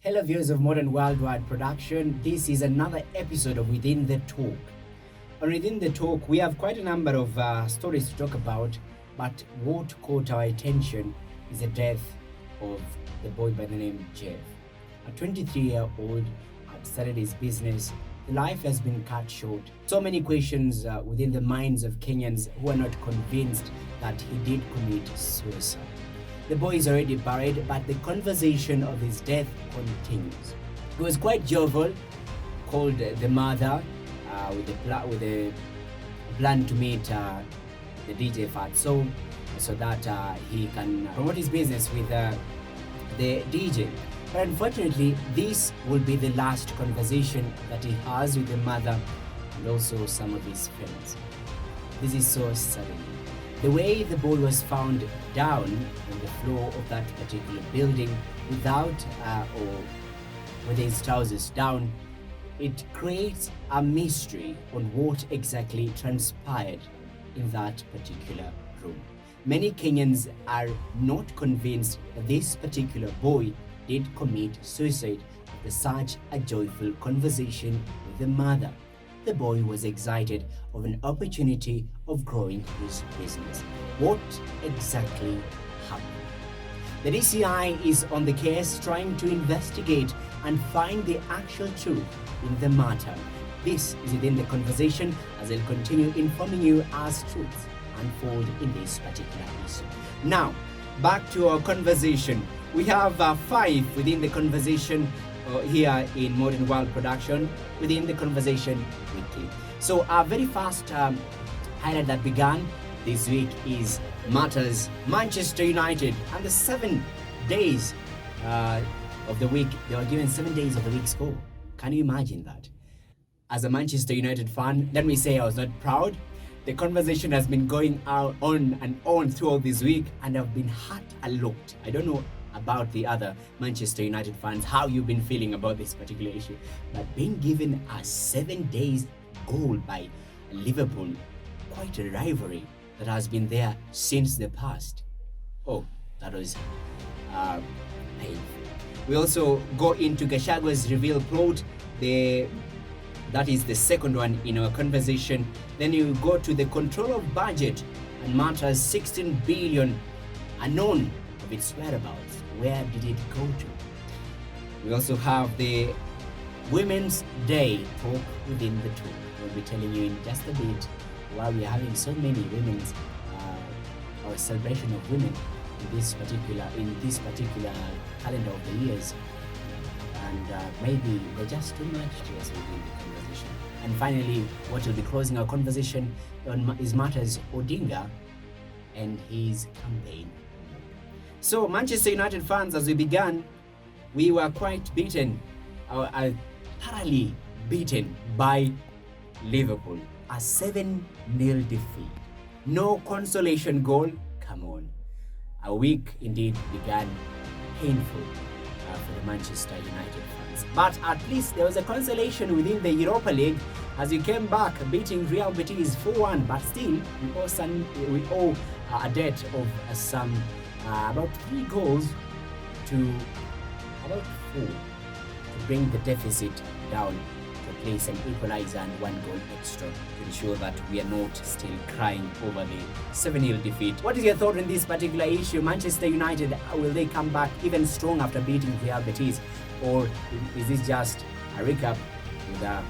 Hello viewers of Modern Worldwide Production. This is another episode of Within the Talk. And within the talk, we have quite a number of stories to talk about, but what caught our attention is the death of the boy by the name Jeff. A 23-year-old had started his business. Life has been cut short. So many questions within the minds of Kenyans who are not convinced that he did commit suicide. The boy is already buried, but the conversation of his death continues. He was quite jovial, called the mother with a plan to meet the DJ Fatso so that he can promote his business with the DJ. But unfortunately, this will be the last conversation that he has with the mother and also some of his friends. This is so sudden. The way the boy was found down on the floor of that particular building without or with his trousers down, it creates a mystery on what exactly transpired in that particular room. Many Kenyans are not convinced that this particular boy did commit suicide after such a joyful conversation with the mother. The boy was excited of an opportunity of growing his business. What exactly happened? The DCI is on the case trying to investigate and find the actual truth in the matter. This is within the conversation as I'll continue informing you as truths unfold in this particular issue. Now, back to our conversation. We have 5 within the conversation here in Modern World Production within the conversation weekly. So our very first highlight that began this week is matters Manchester United and the 7 days of the week. They were given 7 days of the week score. Can you imagine that? As a Manchester United fan, let me say I was not proud. The conversation has been going on and on throughout this week, and I've been hurt a lot. I don't know about the other Manchester United fans, how you've been feeling about this particular issue, but being given a 7 days goal by Liverpool, quite a rivalry that has been there since the past. Oh, that was painful. We also go into Hachaguas reveal plot. That is the second one in our conversation. Then you go to the control of budget and matters 16 billion unknown of its whereabouts. Where did it go to? We also have the Women's Day talk within the talk. We'll be telling you in just a bit why we are having so many women's or celebration of women in this particular calendar of the years, and maybe they're just too much to us within the conversation. And finally, what will be closing our conversation on is matters Odinga and his campaign. So, Manchester United fans, as we began, we were quite beaten, thoroughly beaten by Liverpool. A 7-0 defeat. No consolation goal. Come on. A week indeed began painful for the Manchester United fans. But at least there was a consolation within the Europa League as we came back beating Real Betis 4-1. But still, we owe a debt of some about 3 goals to about 4 to bring the deficit down to place an equalizer and 1 goal extra to ensure that we are not still crying over the 7-0 defeat. What is your thought on this particular issue? Manchester United, will they come back even strong after beating Real Betis, or is this just a recap with a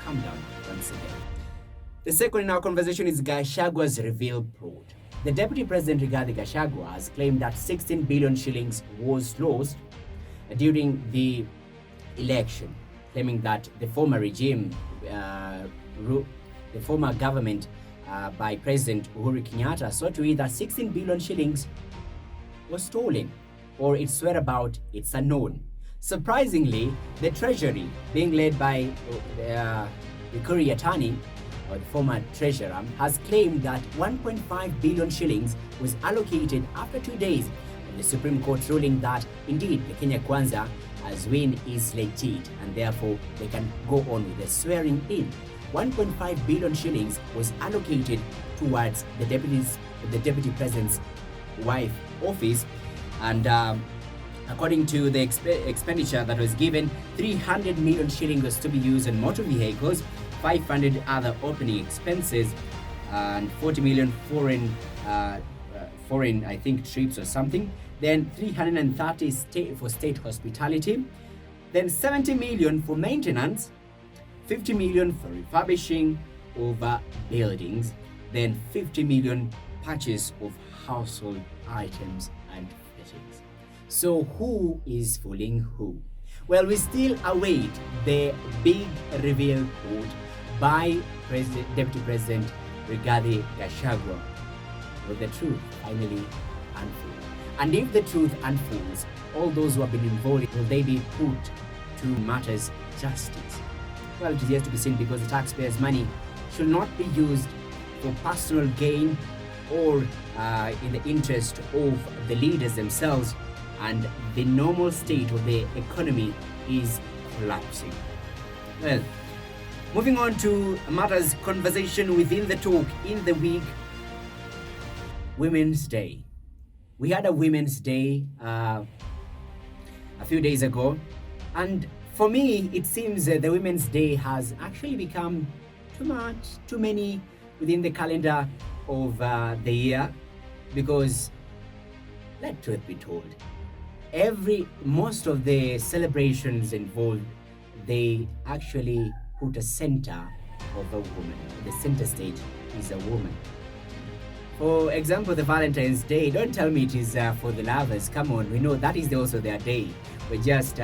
calm down once again? The second in our conversation is Hachaguas reveal plot. The Deputy President Rigathi Gachagua has claimed that 16 billion shillings was lost during the election, claiming that the former regime, the former government by President Uhuru Kenyatta saw to it that 16 billion shillings was stolen, or its whereabouts it's unknown. Surprisingly, the Treasury, being led by the Courier Attorney, or the former treasurer, has claimed that 1.5 billion shillings was allocated after 2 days of the Supreme Court ruling that indeed the Kenya Kwanza as win is legit and therefore they can go on with the swearing in. 1.5 billion shillings was allocated towards the deputy president's wife office, and According to the expenditure that was given, 300 million shillings was to be used on motor vehicles, 500 other opening expenses, and 40 million foreign, I think, trips or something. Then 330 for state hospitality. Then 70 million for maintenance, 50 million for refurbishing over buildings. Then 50 million purchase of household items and fittings. So who is fooling who? Well, we still await the big reveal quote by Deputy President Hachaguas. Will the truth finally unfold? And if the truth unfolds, all those who have been involved, will they be put to matters justice? Well, it is yet to be seen, because the taxpayers' money should not be used for personal gain or in the interest of the leaders themselves, and the normal state of the economy is collapsing. Well, moving on to matters conversation within the talk in the week. Women's Day. We had a Women's Day a few days ago, and for me it seems the Women's Day has actually become too many within the calendar of the year, because let truth be told, most of the celebrations involved, they actually put a center of a woman. The center stage is a woman. For example, the Valentine's Day, don't tell me it is for the lovers. Come on, we know that is also their day. We're just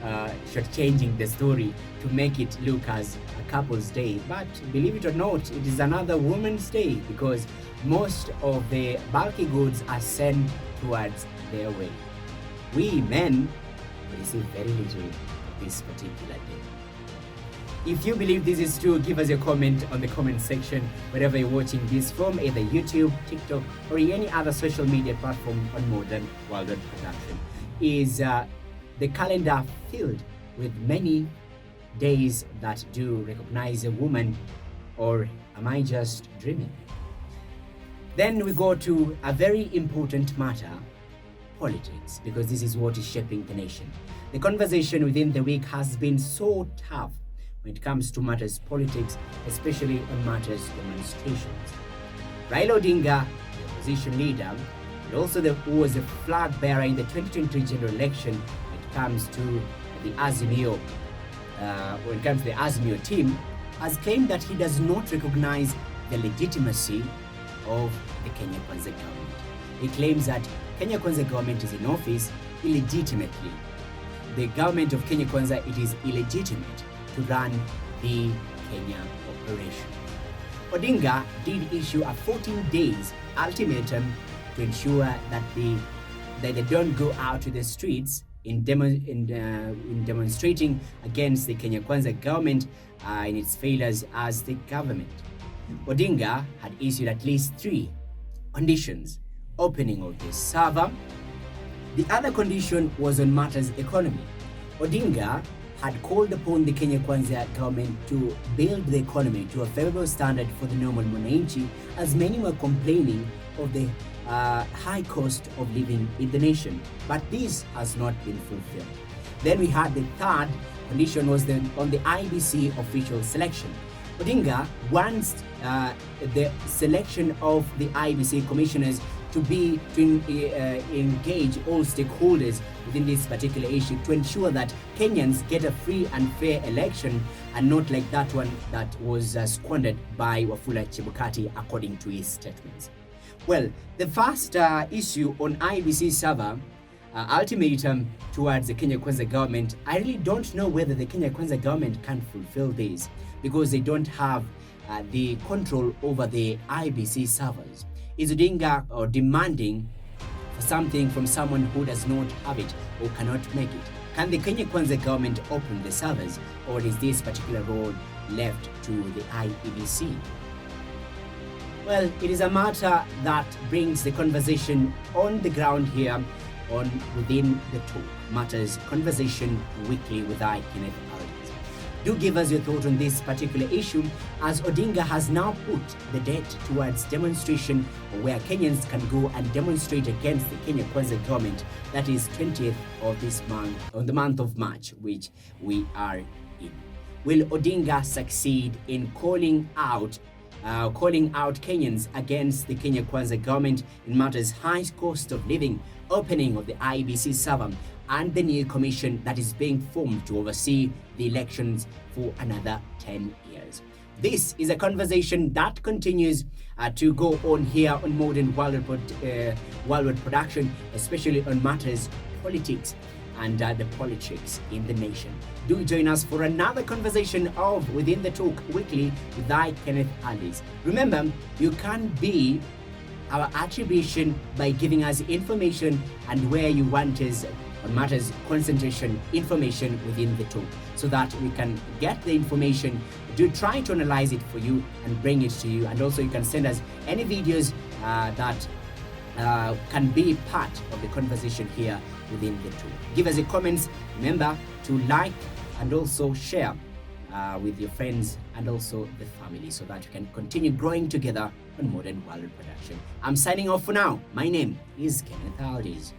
shortchanging the story to make it look as a couple's day. But believe it or not, it is another woman's day, because most of the bulky goods are sent towards their way. We men receive very little this particular day. If you believe this is true, give us your comment on the comment section wherever you're watching this from, either YouTube, TikTok, or any other social media platform on Modern Worldwide Production. Is the calendar filled with many days that do recognize a woman, or am I just dreaming? Then we go to a very important matter, politics, because this is what is shaping the nation. The conversation within the week has been so tough when it comes to matters politics, especially on matters demonstrations. Raila Odinga, the opposition leader, and also who was the flag bearer in the 2023 general election when it comes to the Azimio, team, has claimed that he does not recognize the legitimacy of the Kenya Kwanza government. He claims that Kenya Kwanza government is in office illegitimately. The government of Kenya Kwanza, it is illegitimate to run the Kenya operation. Odinga did issue a 14 days ultimatum to ensure that they don't go out to the streets in demonstrating against the Kenya Kwanza government in its failures as the government. Odinga had issued at least 3 conditions: opening of the server. The other condition was on matters economy. Odinga had called upon the Kenya Kwanza government to build the economy to a favorable standard for the normal mwananchi, as many were complaining of the high cost of living in the nation. But this has not been fulfilled. Then we had the third condition was on the IBC official selection. Odinga wants the selection of the IBC commissioners to engage all stakeholders within this particular issue to ensure that Kenyans get a free and fair election, and not like that one that was squandered by Wafula Chebukati, according to his statements. Well, the first issue on IBC server ultimatum towards the Kenya Kwanza government, I really don't know whether the Kenya Kwanza government can fulfill this, because they don't have the control over the IBC servers. Is Odinga demanding for something from someone who does not have it or cannot make it? Can the Kenya Kwanza government open the servers, or is this particular role left to the IEBC? Well, it is a matter that brings the conversation on the ground here within the talk. Matters Conversation Weekly with I, Kenneth Aldis. Do give us your thought on this particular issue, as Odinga has now put the date towards demonstration where Kenyans can go and demonstrate against the Kenya Kwanza government. That is 20th of this month, on the month of March, which we are in. Will Odinga succeed in calling out Kenyans against the Kenya Kwanza government in matters high cost of living, opening of the IEBC server, and the new commission that is being formed to oversee the elections for another 10 years? This is a conversation that continues to go on here on Modern World Production, especially on matters politics and the politics in the nation. Do join us for another conversation of Within the Talk Weekly with I, Kenneth Alice. Remember, you can be our attribution by giving us information and where you want us on matters concentration information within the talk, so that we can get the information, do try to analyze it for you and bring it to you. And also you can send us any videos that can be part of the conversation here within the talk. Give us your comments. Remember to like and also share with your friends and also the family, so that you can continue growing together on Modern World Production. I'm signing off for now. My name is Kenneth Aldis.